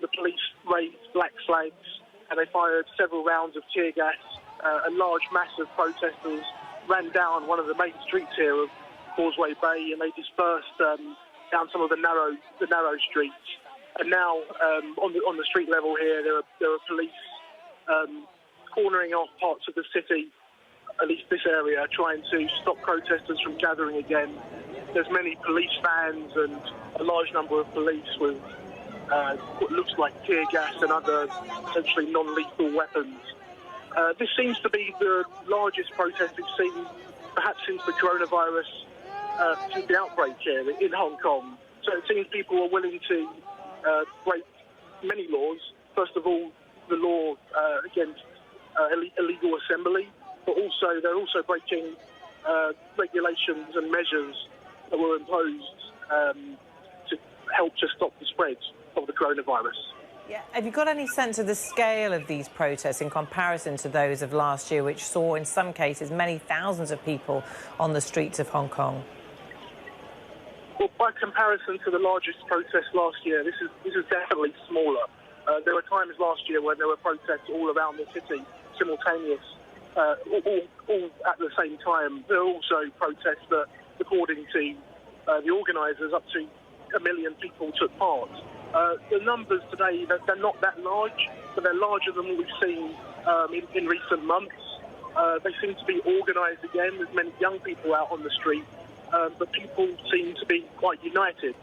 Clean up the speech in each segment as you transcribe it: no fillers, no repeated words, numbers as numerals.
the police raised black flags and they fired several rounds of tear gas. A large mass of protesters ran down one of the main streets here of Causeway Bay, and they dispersed down some of the narrow streets. And now on the street level here, there are police cornering off parts of the city, at least this area, trying to stop protesters from gathering again. There's many police vans and a large number of police with what looks like tear gas and other essentially non-lethal weapons. This seems to be the largest protest we've seen perhaps since the coronavirus, since the outbreak here in Hong Kong. So it seems people are willing to break many laws. First of all, the law against illegal assembly, but also they're also breaking regulations and measures that were imposed to help to stop the spread of the coronavirus. Yeah. Have you got any sense of the scale of these protests in comparison to those of last year, which saw, in some cases, many thousands of people on the streets of Hong Kong? Well, by comparison to the largest protest last year, this is definitely smaller. There were times last year when there were protests all around the city, simultaneous, all at the same time. There are also protests that, according to the organisers, up to 1 million people took part. The numbers today, they're not that large, but they're larger than what we've seen in recent months. They seem to be organised again. There's many young people out on the street, but people seem to be quite united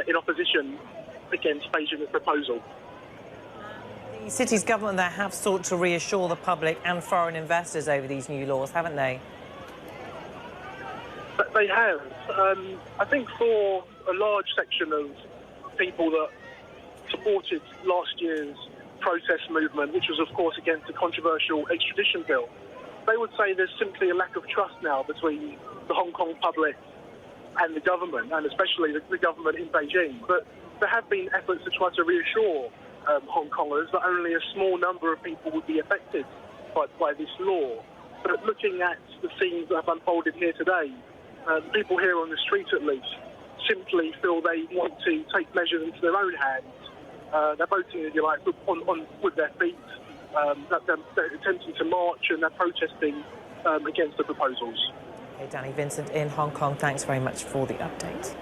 in opposition against Beijing's proposal. The city's government there have sought to reassure the public and foreign investors over these new laws, haven't they? They have. I think for a large section of people that supported last year's protest movement, which was, of course, against the controversial extradition bill, they would say there's simply a lack of trust now between the Hong Kong public and the government, and especially the government in Beijing. But there have been efforts to try to reassure Hong Kongers that only a small number of people would be affected by this law. But looking at the scenes that have unfolded here today, people here on the street at least simply feel they want to take measures into their own hands. They're voting, if you like, with their feet. They're attempting to march and they're protesting against the proposals. Okay, Danny Vincent in Hong Kong, thanks very much for the update.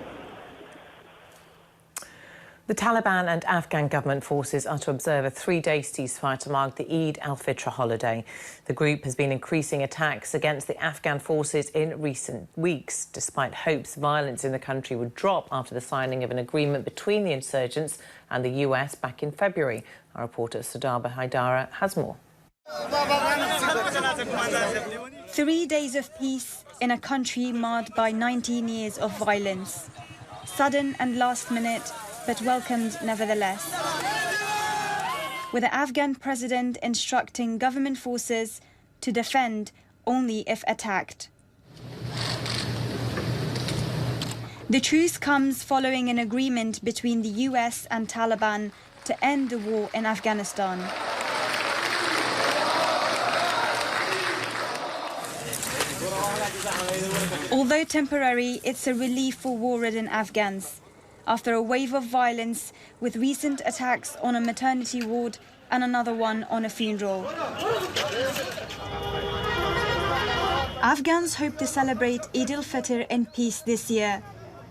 The Taliban and Afghan government forces are to observe a 3-day ceasefire to mark the Eid al-Fitr holiday. The group has been increasing attacks against the Afghan forces in recent weeks, despite hopes violence in the country would drop after the signing of an agreement between the insurgents and the US back in February. Our reporter Sadaba Haidara has more. 3 days of peace in a country marred by 19 years of violence. Sudden and last minute, but welcomed nevertheless. With the Afghan president instructing government forces to defend only if attacked. The truce comes following an agreement between the US and Taliban to end the war in Afghanistan. Although temporary, it's a relief for war-ridden Afghans, after a wave of violence with recent attacks on a maternity ward and another one on a funeral. Afghans hope to celebrate Eid al-Fitr in peace this year,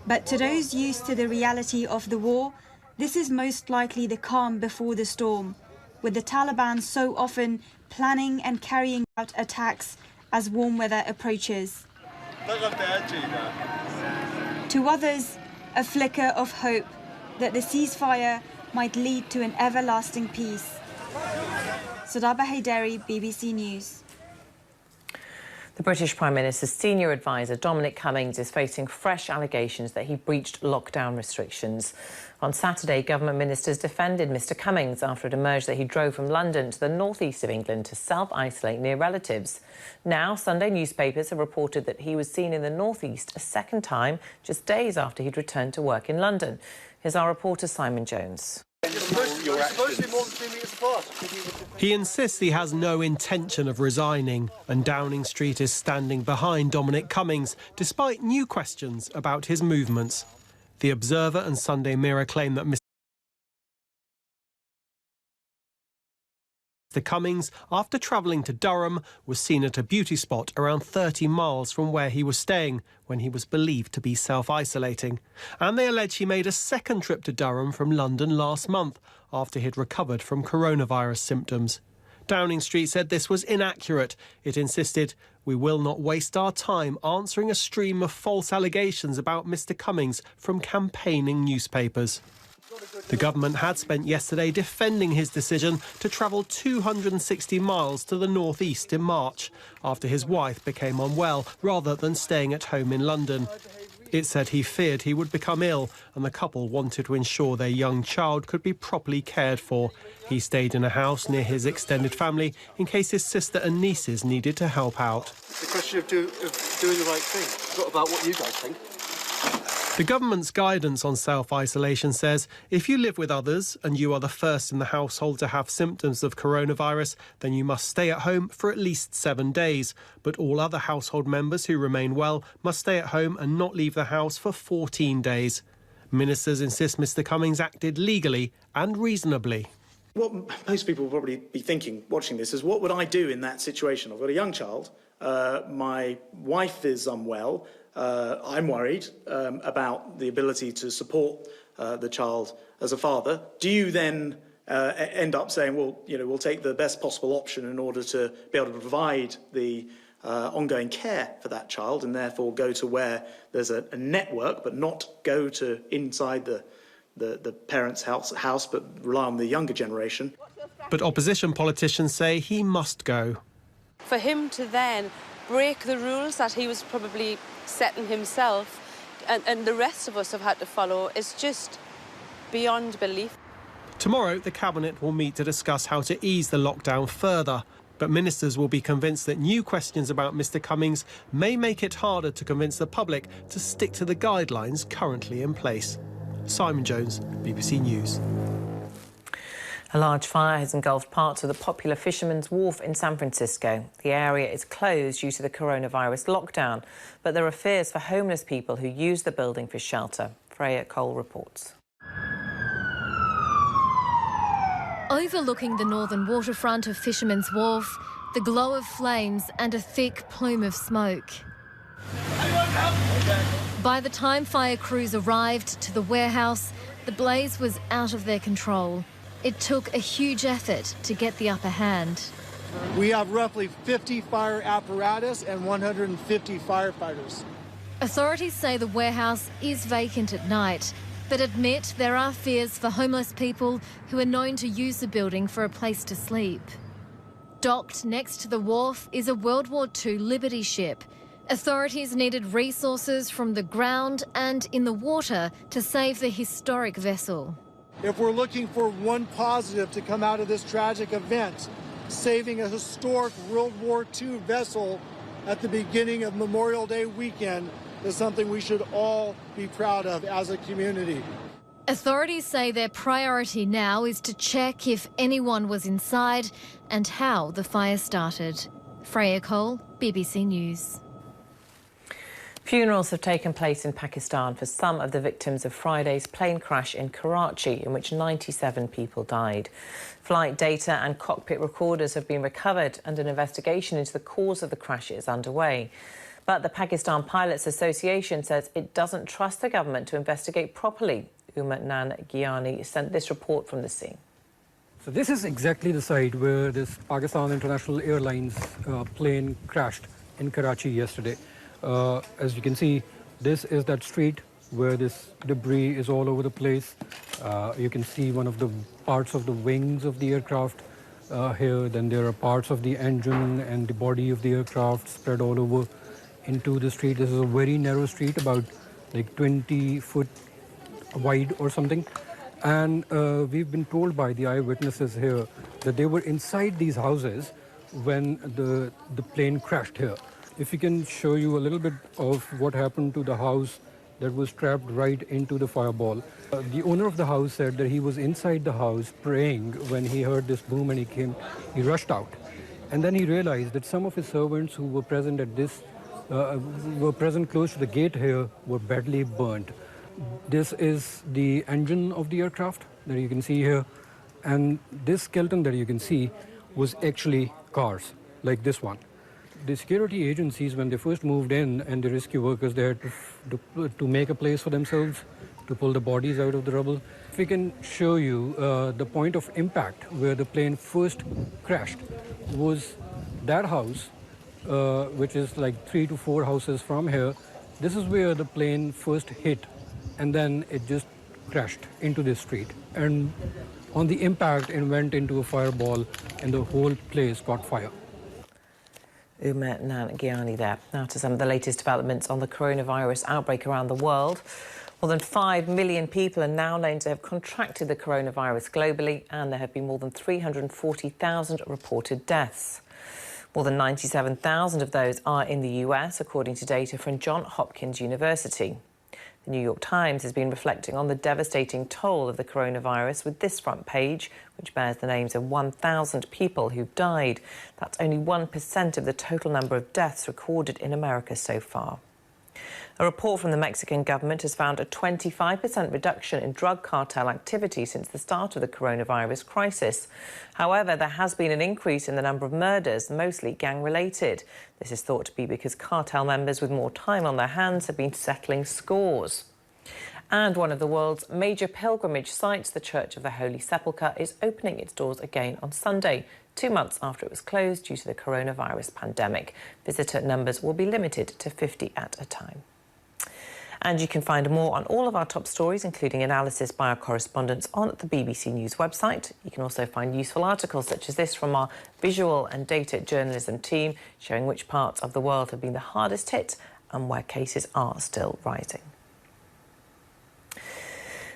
but to those used to the reality of the war, this is most likely the calm before the storm, with the Taliban so often planning and carrying out attacks as warm weather approaches. To others, a flicker of hope that the ceasefire might lead to an everlasting peace. Sadaba Haidari, BBC News. The British Prime Minister's senior advisor, Dominic Cummings, is facing fresh allegations that he breached lockdown restrictions. On Saturday, government ministers defended Mr Cummings after it emerged that he drove from London to the northeast of England to self-isolate near relatives. Now, Sunday newspapers have reported that he was seen in the northeast a second time, just days after he'd returned to work in London. Here's our reporter, Simon Jones. He insists he has no intention of resigning, and Downing Street is standing behind Dominic Cummings, despite new questions about his movements. The Observer and Sunday Mirror claim that Mr Mr Cummings, after travelling to Durham, was seen at a beauty spot around 30 miles from where he was staying when he was believed to be self-isolating. And they allege he made a second trip to Durham from London last month after he'd recovered from coronavirus symptoms. Downing Street said this was inaccurate. It insisted, "We will not waste our time answering a stream of false allegations about Mr Cummings from campaigning newspapers." The government had spent yesterday defending his decision to travel 260 miles to the northeast in March after his wife became unwell rather than staying at home in London. It said he feared he would become ill and the couple wanted to ensure their young child could be properly cared for. He stayed in a house near his extended family in case his sister and nieces needed to help out. It's a question of doing the right thing. It's not about what you guys think. The government's guidance on self-isolation says if you live with others and you are the first in the household to have symptoms of coronavirus, then you must stay at home for at least 7 days. But all other household members who remain well must stay at home and not leave the house for 14 days. Ministers insist Mr Cummings acted legally and reasonably. What most people will probably be thinking, watching this, is what would I do in that situation? I've got a young child, my wife is unwell, I'm worried about the ability to support the child as a father. Do you then end up saying, well, you know, we'll take the best possible option in order to be able to provide the ongoing care for that child and therefore go to where there's a network, but not go to inside the parents' house, but rely on the younger generation? But opposition politicians say he must go. For him to then break the rules that he was probably setting himself and the rest of us have had to follow is just beyond belief. Tomorrow, the Cabinet will meet to discuss how to ease the lockdown further. But ministers will be convinced that new questions about Mr Cummings may make it harder to convince the public to stick to the guidelines currently in place. Simon Jones, BBC News. A large fire has engulfed parts of the popular Fisherman's Wharf in San Francisco. The area is closed due to the coronavirus lockdown, but there are fears for homeless people who use the building for shelter. Freya Cole reports. Overlooking the northern waterfront of Fisherman's Wharf, the glow of flames and a thick plume of smoke. By the time fire crews arrived to the warehouse, the blaze was out of their control. It took a huge effort to get the upper hand. We have roughly 50 fire apparatus and 150 firefighters. Authorities say the warehouse is vacant at night, but admit there are fears for homeless people who are known to use the building for a place to sleep. Docked next to the wharf is a World War II Liberty ship. Authorities needed resources from the ground and in the water to save the historic vessel. If we're looking for one positive to come out of this tragic event, saving a historic World War II vessel at the beginning of Memorial Day weekend is something we should all be proud of as a community. Authorities say their priority now is to check if anyone was inside and how the fire started. Freya Cole, BBC News. Funerals have taken place in Pakistan for some of the victims of Friday's plane crash in Karachi, in which 97 people died. Flight data and cockpit recorders have been recovered and an investigation into the cause of the crash is underway. But the Pakistan Pilots Association says it doesn't trust the government to investigate properly. Umar Nangiani sent this report from the scene. So this is exactly the site where this Pakistan International Airlines plane crashed in Karachi yesterday. As you can see, this is that street where this debris is all over the place. You can see one of the parts of the wings of the aircraft here. Then there are parts of the engine and the body of the aircraft spread all over into the street. This is a very narrow street, about like 20 foot wide or something. And we've been told by the eyewitnesses here that they were inside these houses when the plane crashed here. If we can show you a little bit of what happened to the house that was trapped right into the fireball. The owner of the house said that he was inside the house praying when he heard this boom and he rushed out. And then he realized that some of his servants who were present at this, were present close to the gate here, were badly burnt. This is the engine of the aircraft that you can see here. And this skeleton that you can see was actually cars, like this one. The security agencies, when they first moved in, and the rescue workers, they had to make a place for themselves, to pull the bodies out of the rubble. If we can show you the point of impact where the plane first crashed was that house, which is like 3 to 4 houses from here. This is where the plane first hit, and then it just crashed into this street. And on the impact, it went into a fireball, and the whole place caught fire. Uma Nangiani there. Now to some of the latest developments on the coronavirus outbreak around the world. More than 5 million people are now known to have contracted the coronavirus globally, and there have been more than 340,000 reported deaths. More than 97,000 of those are in the US, according to data from Johns Hopkins University. The New York Times has been reflecting on the devastating toll of the coronavirus with this front page, which bears the names of 1,000 people who've died. That's only 1% of the total number of deaths recorded in America so far. A report from the Mexican government has found a 25% reduction in drug cartel activity since the start of the coronavirus crisis. However, there has been an increase in the number of murders, mostly gang-related. This is thought to be because cartel members with more time on their hands have been settling scores. And one of the world's major pilgrimage sites, the Church of the Holy Sepulchre, is opening its doors again on Sunday, 2 months after it was closed due to the coronavirus pandemic. Visitor numbers will be limited to 50 at a time. And you can find more on all of our top stories, including analysis by our correspondents, on the BBC News website. You can also find useful articles such as this from our visual and data journalism team, showing which parts of the world have been the hardest hit and where cases are still rising.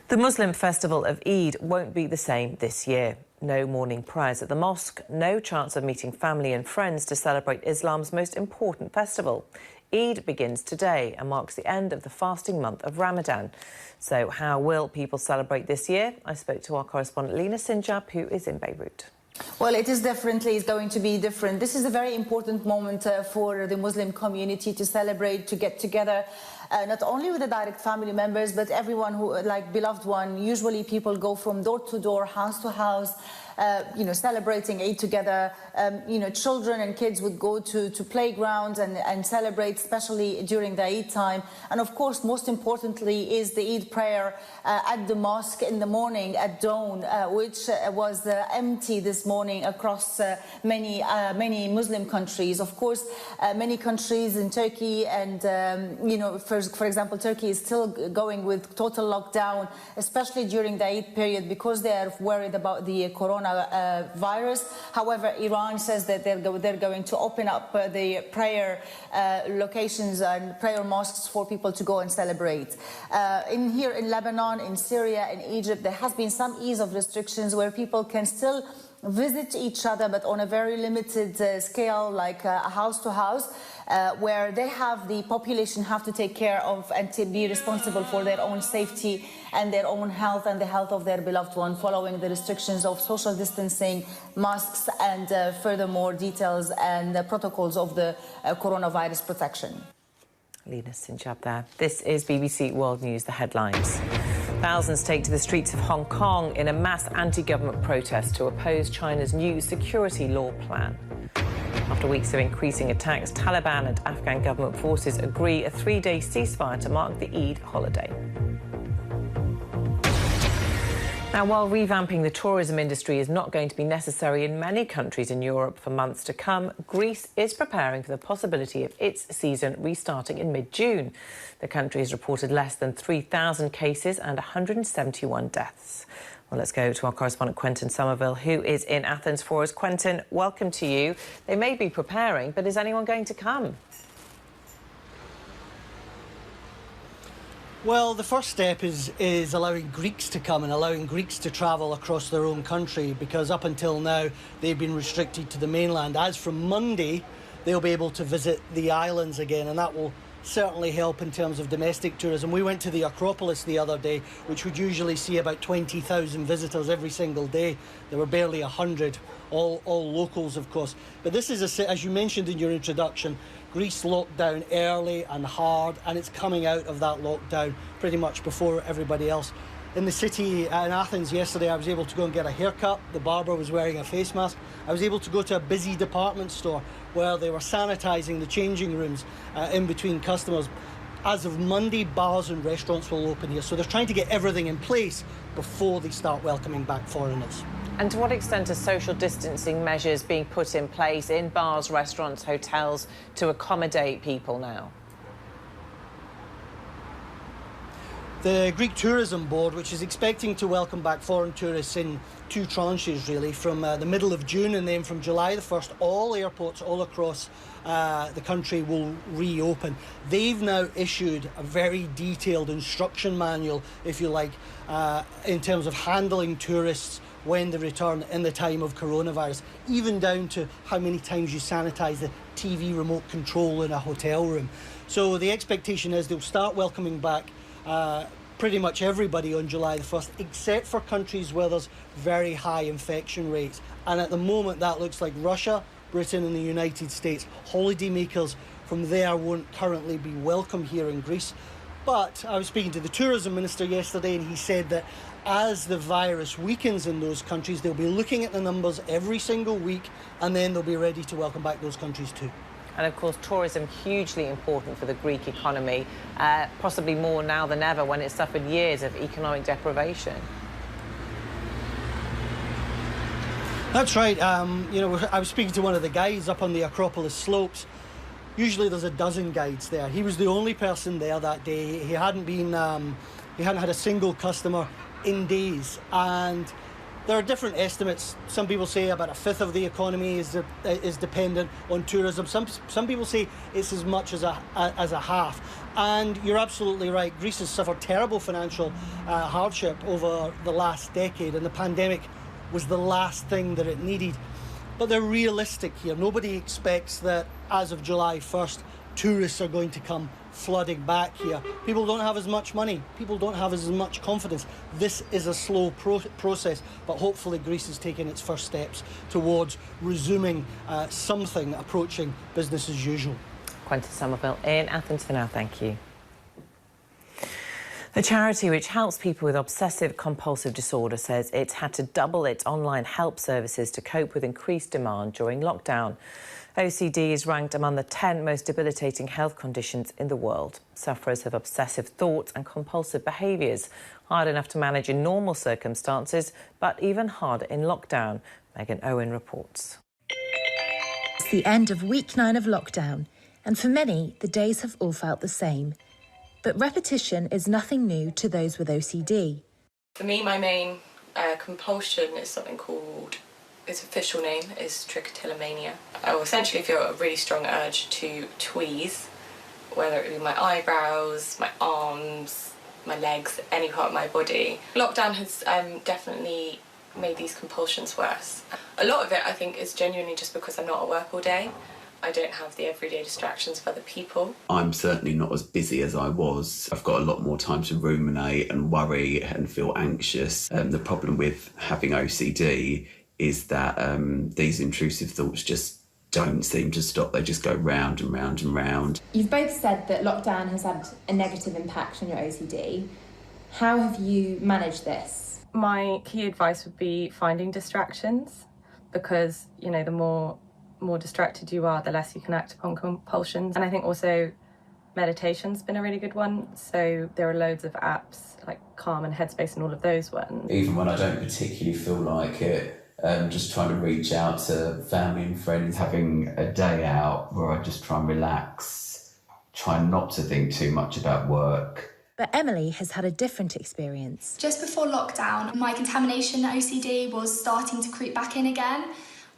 The Muslim festival of Eid won't be the same this year. No morning prayers at the mosque, no chance of meeting family and friends to celebrate Islam's most important festival. Eid begins today and marks the end of the fasting month of Ramadan. So how will people celebrate this year? I spoke to our correspondent Lina Sinjab, who is in Beirut. Well, it is definitely going to be different. This is a very important moment for the Muslim community to celebrate, to get together, not only with the direct family members, but everyone who, like beloved one. Usually people go from door to door, house to house, celebrating Eid together. Children and kids would go to playgrounds and celebrate, especially during the Eid time. And of course, most importantly, is the Eid prayer at the mosque in the morning at dawn, which was empty this morning across many Muslim countries. Of course, many countries in Turkey and, for example, Turkey is still going with total lockdown, especially during the Eid period, because they are worried about the coronavirus. However, Iran says that they're going to open up the prayer locations and prayer mosques for people to go and celebrate. Here in Lebanon, in Syria, in Egypt, there has been some ease of restrictions where people can still visit each other, but on a very limited scale, like house to house, where the population have to take care of and to be responsible for their own safety and their own health and the health of their beloved one, following the restrictions of social distancing, masks, and furthermore details and protocols of the coronavirus protection. Lina Sinjab there. This is BBC World News, the headlines. Thousands take to the streets of Hong Kong in a mass anti-government protest to oppose China's new security law plan. After weeks of increasing attacks, Taliban and Afghan government forces agree a 3-day ceasefire to mark the Eid holiday. Now, while revamping the tourism industry is not going to be necessary in many countries in Europe for months to come, Greece is preparing for the possibility of its season restarting in mid-June. The country has reported less than 3,000 cases and 171 deaths. Well, let's go to our correspondent Quentin Somerville, who is in Athens for us. Quentin, welcome to you. They may be preparing, but is anyone going to come? Well, the first step is allowing Greeks to come and allowing Greeks to travel across their own country, because up until now they've been restricted to the mainland. As from Monday, they'll be able to visit the islands again, and that will certainly help in terms of domestic tourism. We went to the Acropolis the other day, which would usually see about 20,000 visitors every single day. There were barely 100, all locals, of course. But this is, as you mentioned in your introduction, Greece locked down early and hard, and it's coming out of that lockdown pretty much before everybody else. In the city in Athens yesterday, I was able to go and get a haircut. The barber was wearing a face mask. I was able to go to a busy department store where they were sanitising the changing rooms in between customers. As of Monday, bars and restaurants will open here. So they're trying to get everything in place before they start welcoming back foreigners. And to what extent are social distancing measures being put in place in bars, restaurants, hotels to accommodate people now? The Greek Tourism Board, which is expecting to welcome back foreign tourists in 2 tranches, really, from the middle of June and then from July the 1st, all airports all across the country will reopen. They've now issued a very detailed instruction manual, if you like, in terms of handling tourists when they return in the time of coronavirus, even down to how many times you sanitise the TV remote control in a hotel room. So the expectation is they'll start welcoming back pretty much everybody on July the 1st, except for countries where there's very high infection rates. And at the moment, that looks like Russia, Britain and the United States. Holidaymakers from there won't currently be welcome here in Greece. But I was speaking to the tourism minister yesterday, and he said that as the virus weakens in those countries, they'll be looking at the numbers every single week, and then they'll be ready to welcome back those countries too. And of course, tourism hugely important for the Greek economy, possibly more now than ever when it's suffered years of economic deprivation. That's right. You know, I was speaking to one of the guides up on the Acropolis slopes. Usually there's a dozen guides there. He was the only person there that day. He hadn't had a single customer in days. And there are different estimates. Some people say about 1/5 of the economy is dependent on tourism. Some people say it's as much as a half. And you're absolutely right. Greece has suffered terrible financial hardship over the last decade, and the pandemic was the last thing that it needed. But they're realistic here. Nobody expects that as of July 1st, tourists are going to come flooding back here. People don't have as much money. People don't have as much confidence. This is a slow process, but hopefully Greece is taking its first steps towards resuming something approaching business as usual. Quentin Somerville in Athens for now. Thank you. The charity, which helps people with obsessive-compulsive disorder, says it's had to double its online help services to cope with increased demand during lockdown. OCD is ranked among the 10 most debilitating health conditions in the world. Sufferers have obsessive thoughts and compulsive behaviours, hard enough to manage in normal circumstances, but even harder in lockdown. Megan Owen reports. It's the end of week 9 of lockdown, and for many, the days have all felt the same. But repetition is nothing new to those with OCD. For me, my main compulsion is something called, its official name is trichotillomania. I will essentially feel a really strong urge to tweeze, whether it be my eyebrows, my arms, my legs, any part of my body. Lockdown has definitely made these compulsions worse. A lot of it, I think, is genuinely just because I'm not at work all day. I don't have the everyday distractions of other people. I'm certainly not as busy as I was. I've got a lot more time to ruminate and worry and feel anxious. The problem with having OCD is that these intrusive thoughts just don't seem to stop. They just go round and round and round. You've both said that lockdown has had a negative impact on your OCD. How have you managed this? My key advice would be finding distractions, because, you know, the more distracted you are, the less you can act upon compulsions. And I think also meditation's been a really good one. So there are loads of apps like Calm and Headspace and all of those ones. Even when I don't particularly feel like it, just trying to reach out to family and friends, having a day out where I just try and relax, try not to think too much about work. But Emily has had a different experience. Just before lockdown, my contamination OCD was starting to creep back in again.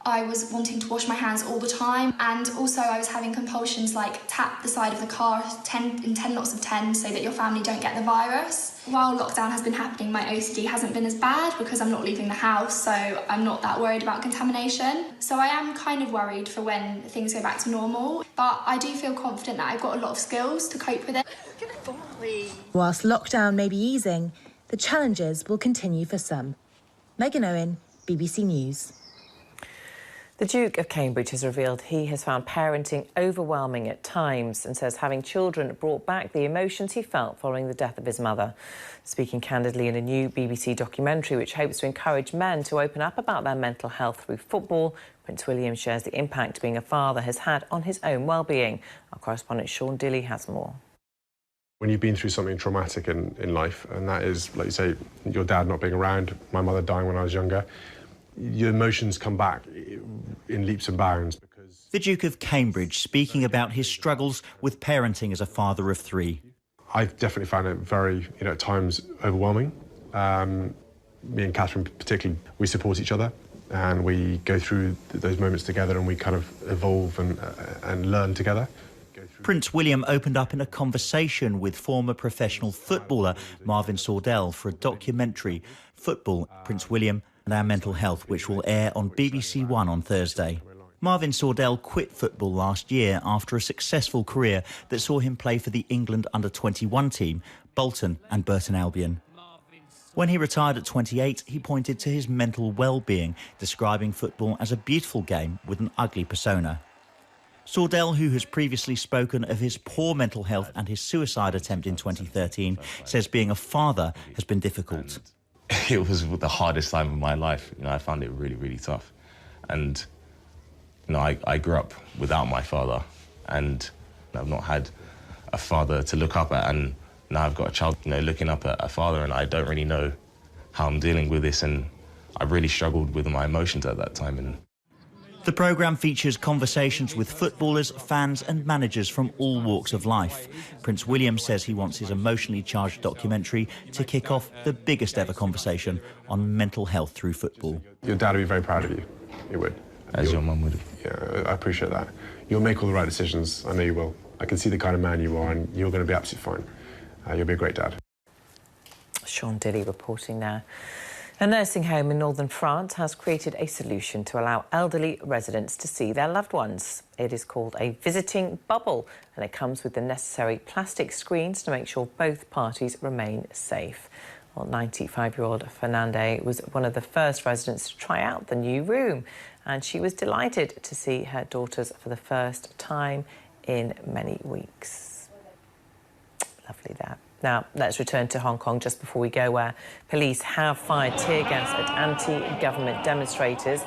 I was wanting to wash my hands all the time, and also I was having compulsions like tap the side of the car in 10 lots of 10 so that your family don't get the virus. While lockdown has been happening, my OCD hasn't been as bad because I'm not leaving the house, so I'm not that worried about contamination. So I am kind of worried for when things go back to normal, but I do feel confident that I've got a lot of skills to cope with it. Whilst lockdown may be easing, the challenges will continue for some. Megan Owen, BBC News. The Duke of Cambridge has revealed he has found parenting overwhelming at times and says having children brought back the emotions he felt following the death of his mother. Speaking candidly in a new BBC documentary which hopes to encourage men to open up about their mental health through football, Prince William shares the impact being a father has had on his own well-being. Our correspondent Sean Dilley has more. When you've been through something traumatic in life, and that is, like you say, your dad not being around, my mother dying when I was younger, your emotions come back in leaps and bounds. The Duke of Cambridge speaking about his struggles with parenting as a father of three. I've definitely found it very, at times overwhelming. Me and Catherine particularly, we support each other and we go through those moments together and we kind of evolve and learn together. Prince William opened up in a conversation with former professional footballer Marvin Sordell for a documentary, Football, Prince William and Our Mental Health, which will air on BBC One on Thursday. Marvin Sordell quit football last year after a successful career that saw him play for the England under-21 team, Bolton and Burton Albion. When he retired at 28, he pointed to his mental well-being, describing football as a beautiful game with an ugly persona. Sordell, who has previously spoken of his poor mental health and his suicide attempt in 2013, says being a father has been difficult. It was the hardest time of my life. I found it really, really tough. And, I grew up without my father and I've not had a father to look up at, and now I've got a child, looking up at a father, and I don't really know how I'm dealing with this, and I really struggled with my emotions at that time. And the programme features conversations with footballers, fans and managers from all walks of life. Prince William says he wants his emotionally charged documentary to kick off the biggest ever conversation on mental health through football. Your dad would be very proud of you. He would. As your mum would. Yeah, I appreciate that. You'll make all the right decisions. I know you will. I can see the kind of man you are and you're going to be absolutely fine. You'll be a great dad. Sean Dilley reporting there. A nursing home in northern France has created a solution to allow elderly residents to see their loved ones. It is called a visiting bubble, and it comes with the necessary plastic screens to make sure both parties remain safe. Well, 95-year-old Fernande was one of the first residents to try out the new room, and she was delighted to see her daughters for the first time in many weeks. Lovely there. Now, let's return to Hong Kong just before we go, where police have fired tear gas at anti-government demonstrators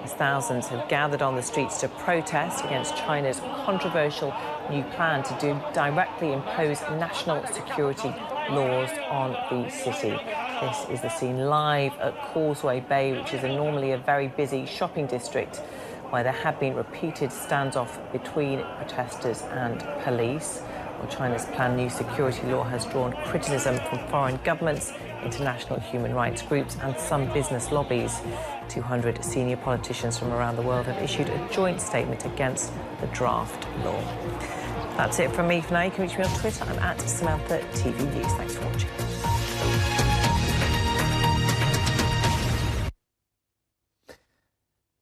as thousands have gathered on the streets to protest against China's controversial new plan to directly impose national security laws on the city. This is the scene live at Causeway Bay, which is normally a very busy shopping district, where there have been repeated standoffs between protesters and police. Well, China's planned new security law has drawn criticism from foreign governments, international human rights groups and some business lobbies. 200 senior politicians from around the world have issued a joint statement against the draft law. That's it from me for now. You can reach me on Twitter. I'm at Samantha TV News. Thanks for watching.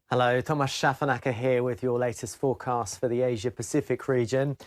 Hello, Thomas Schaffernacker here with your latest forecast for the Asia-Pacific region.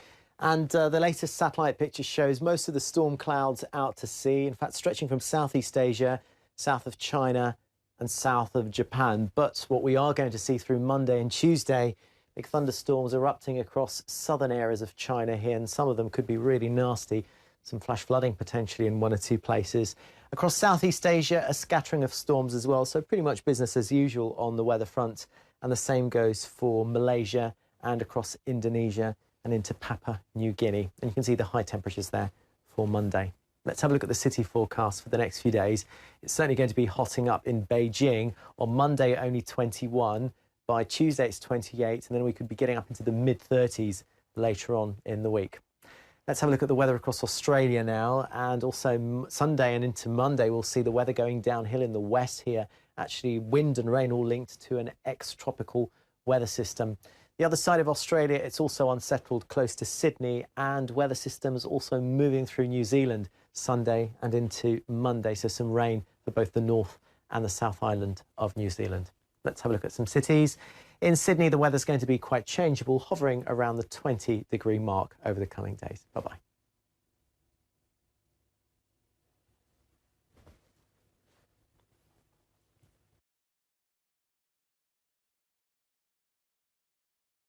And the latest satellite picture shows most of the storm clouds out to sea, in fact, stretching from Southeast Asia, south of China and south of Japan. But what we are going to see through Monday and Tuesday, big thunderstorms erupting across southern areas of China here, and some of them could be really nasty. Some flash flooding potentially in one or two places. Across Southeast Asia, a scattering of storms as well, so pretty much business as usual on the weather front. And the same goes for Malaysia and across Indonesia and into Papua New Guinea. And you can see the high temperatures there for Monday. Let's have a look at the city forecast for the next few days. It's certainly going to be hotting up in Beijing. On Monday, only 21. By Tuesday, it's 28. And then we could be getting up into the mid-30s later on in the week. Let's have a look at the weather across Australia now. And also Sunday and into Monday, we'll see the weather going downhill in the west here. Actually, wind and rain all linked to an ex-tropical weather system. The other side of Australia, it's also unsettled close to Sydney, and weather systems also moving through New Zealand Sunday and into Monday. So some rain for both the North and the South Island of New Zealand. Let's have a look at some cities. In Sydney, the weather's going to be quite changeable, hovering around the 20-degree mark over the coming days. Bye-bye.